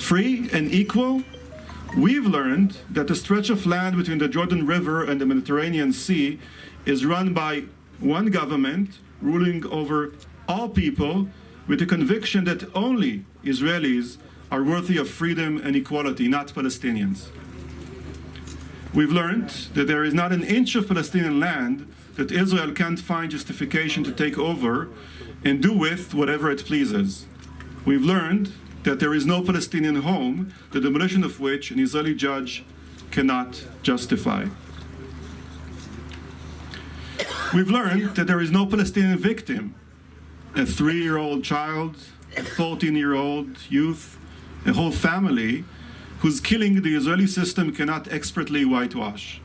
free and equal, we've learned that the stretch of land between the Jordan River and the Mediterranean Sea is run by one government ruling over all people with the conviction that only Israelis are worthy of freedom and equality, not Palestinians. We've learned that there is not an inch of Palestinian land that Israel can't find justification to take over and do with whatever it pleases. We've learned that there is no Palestinian home, the demolition of which an Israeli judge cannot justify. We've learned that there is no Palestinian victim, a 3-year-old child, a 14-year-old youth, a whole family whose killing the Israeli system cannot expertly whitewash.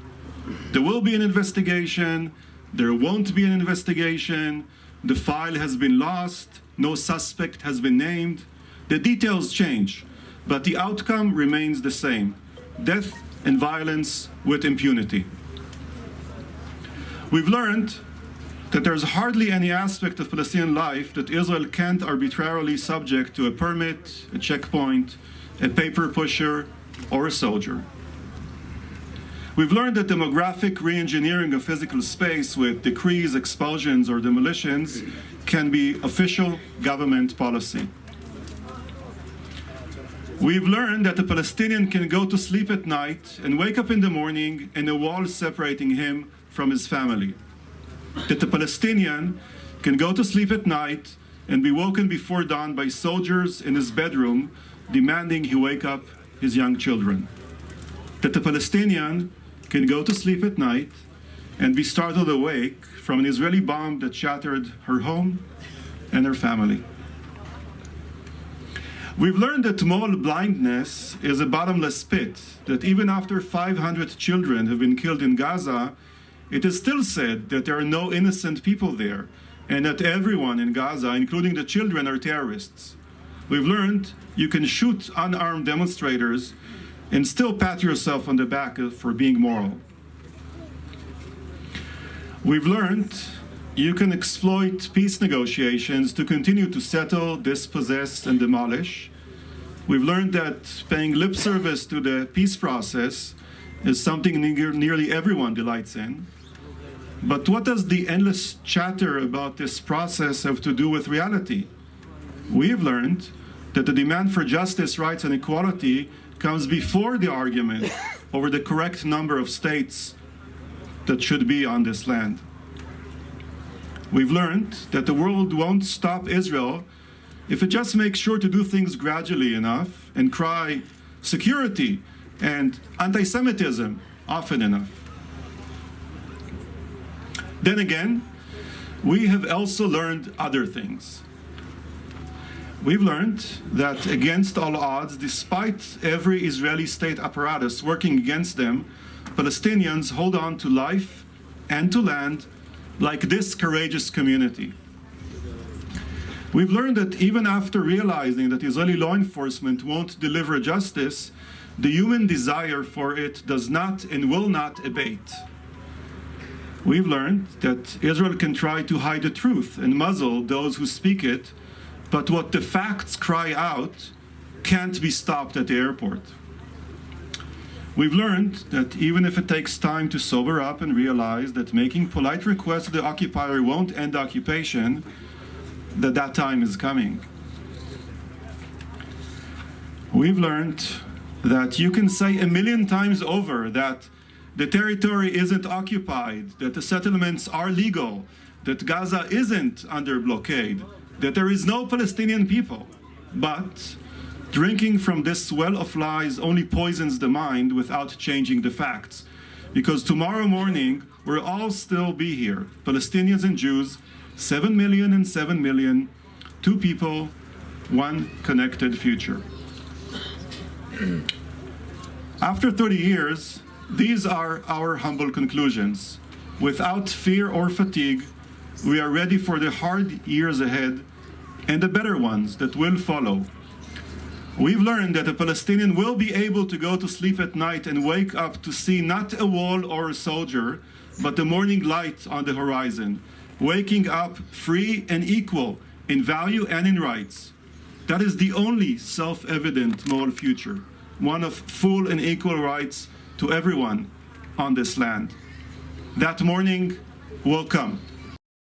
There will be an investigation, there won't be an investigation, the file has been lost, no suspect has been named. The details change, but the outcome remains the same: death and violence with impunity. We've learned that there's hardly any aspect of Palestinian life that Israel can't arbitrarily subject to a permit, a checkpoint, a paper pusher, or a soldier. We've learned that demographic re-engineering of physical space with decrees, expulsions, or demolitions can be official government policy. We've learned that the Palestinian can go to sleep at night and wake up in the morning and a wall separating him from his family. That the Palestinian can go to sleep at night and be woken before dawn by soldiers in his bedroom demanding he wake up his young children. That the Palestinian can go to sleep at night and be startled awake from an Israeli bomb that shattered her home and her family. We've learned that moral blindness is a bottomless pit, that even after 500 children have been killed in Gaza, it is still said that there are no innocent people there, and that everyone in Gaza, including the children, are terrorists. We've learned you can shoot unarmed demonstrators and still pat yourself on the back for being moral. We've learned you can exploit peace negotiations to continue to settle, dispossess, and demolish. We've learned that paying lip service to the peace process is something nearly everyone delights in. But what does the endless chatter about this process have to do with reality? We've learned that the demand for justice, rights, and equality comes before the argument over the correct number of states that should be on this land. We've learned that the world won't stop Israel if it just makes sure to do things gradually enough and cry security and anti-Semitism often enough. Then again, we have also learned other things. We've learned that against all odds, despite every Israeli state apparatus working against them, Palestinians hold on to life and to land like this courageous community. We've learned that even after realizing that Israeli law enforcement won't deliver justice, the human desire for it does not and will not abate. We've learned that Israel can try to hide the truth and muzzle those who speak it, but what the facts cry out can't be stopped at the airport. We've learned that even if it takes time to sober up and realize that making polite requests to the occupier won't end the occupation, that time is coming. We've learned that you can say 1,000,000 times over that the territory isn't occupied, that the settlements are legal, that Gaza isn't under blockade, that there is no Palestinian people. But drinking from this well of lies only poisons the mind without changing the facts. Because tomorrow morning, we'll all still be here, Palestinians and Jews, 7 million and 7 million, two people, one connected future. After 30 years, these are our humble conclusions. Without fear or fatigue, we are ready for the hard years ahead and the better ones that will follow. We've learned that a Palestinian will be able to go to sleep at night and wake up to see not a wall or a soldier, but the morning light on the horizon, waking up free and equal in value and in rights. That is the only self-evident moral future, one of full and equal rights to everyone on this land. That morning will come.